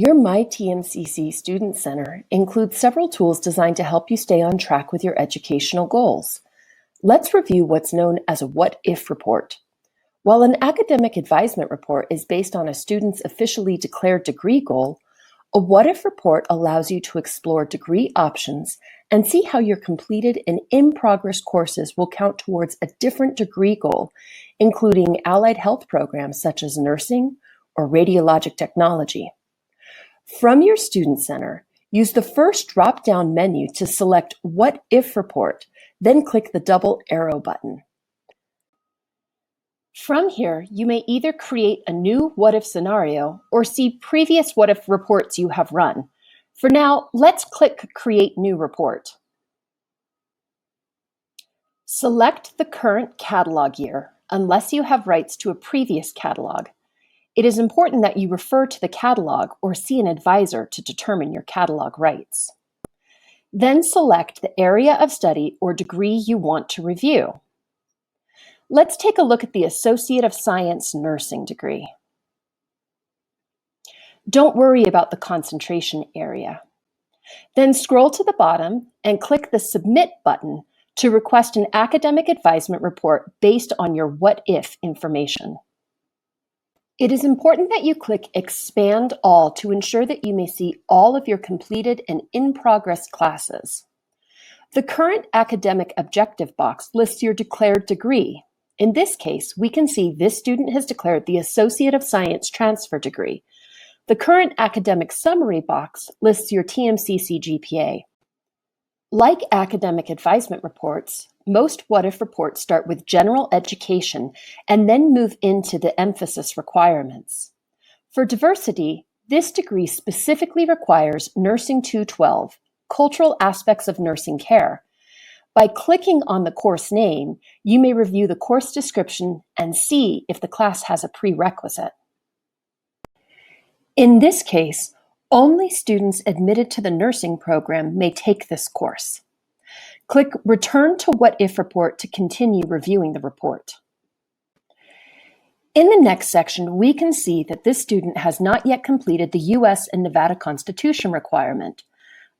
Your MyTMCC Student Center includes several tools designed to help you stay on track with your educational goals. Let's review what's known as a what-if report. While an academic advisement report is based on a student's officially declared degree goal, a what-if report allows you to explore degree options and see how your completed and in-progress courses will count towards a different degree goal, including allied health programs such as nursing or radiologic technology. From your Student Center, use the first drop-down menu to select What If Report, then click the double arrow button. From here, you may either create a new what-if scenario or see previous what-if reports you have run. For now, let's click Create New Report. Select the current catalog year, unless you have rights to a previous catalog. It is important that you refer to the catalog or see an advisor to determine your catalog rights. Then select the area of study or degree you want to review. Let's take a look at the Associate of Science Nursing degree. Don't worry about the concentration area. Then scroll to the bottom and click the Submit button to request an academic advisement report based on your what-if information. It is important that you click Expand All to ensure that you may see all of your completed and in-progress classes. The current academic objective box lists your declared degree. In this case, we can see this student has declared the Associate of Science transfer degree. The current academic summary box lists your TMCC GPA. Like academic advisement reports, most what-if reports start with general education and then move into the emphasis requirements. For diversity, this degree specifically requires Nursing 212, Cultural Aspects of Nursing Care. By clicking on the course name, you may review the course description and see if the class has a prerequisite. In this case, only students admitted to the nursing program may take this course. Click Return to What-If Report to continue reviewing the report. In the next section, we can see that this student has not yet completed the U.S. and Nevada Constitution requirement.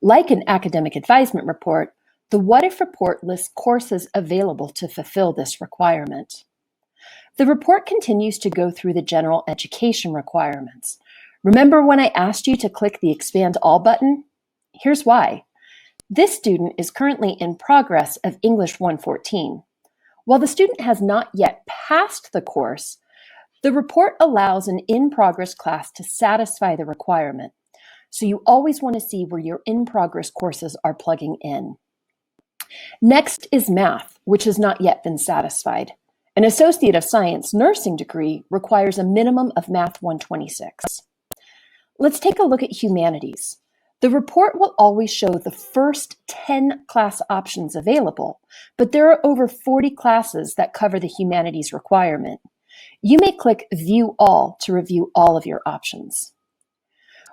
Like an academic advisement report, the What-If Report lists courses available to fulfill this requirement. The report continues to go through the general education requirements. Remember when I asked you to click the Expand All button? Here's why. This student is currently in progress of English 114. While the student has not yet passed the course, the report allows an in-progress class to satisfy the requirement. So you always want to see where your in-progress courses are plugging in. Next is math, which has not yet been satisfied. An Associate of Science nursing degree requires a minimum of Math 126. Let's take a look at humanities. The report will always show the first 10 class options available, but there are over 40 classes that cover the humanities requirement. You may click View All to review all of your options.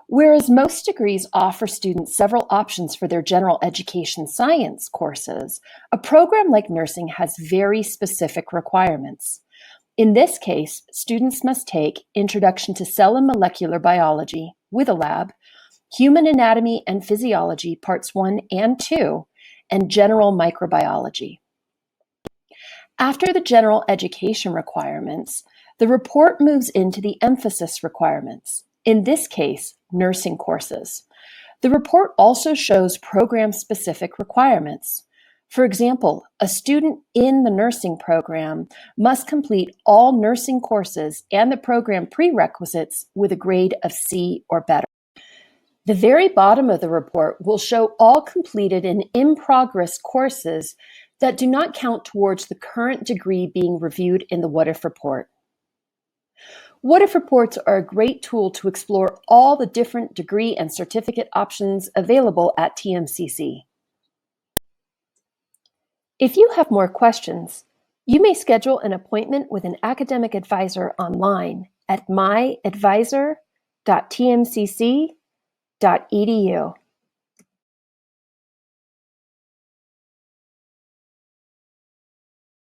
Whereas most degrees offer students several options for their general education science courses, a program like nursing has very specific requirements. In this case, students must take Introduction to Cell and Molecular Biology with a lab, Human Anatomy and Physiology Parts 1 and 2, and General Microbiology. After the general education requirements, the report moves into the emphasis requirements, in this case, nursing courses. The report also shows program-specific requirements. For example, a student in the nursing program must complete all nursing courses and the program prerequisites with a grade of C or better. The very bottom of the report will show all completed and in-progress courses that do not count towards the current degree being reviewed in the what-if report. What-if reports are a great tool to explore all the different degree and certificate options available at TMCC. If you have more questions, you may schedule an appointment with an academic advisor online at myadvisor.tmcc.edu.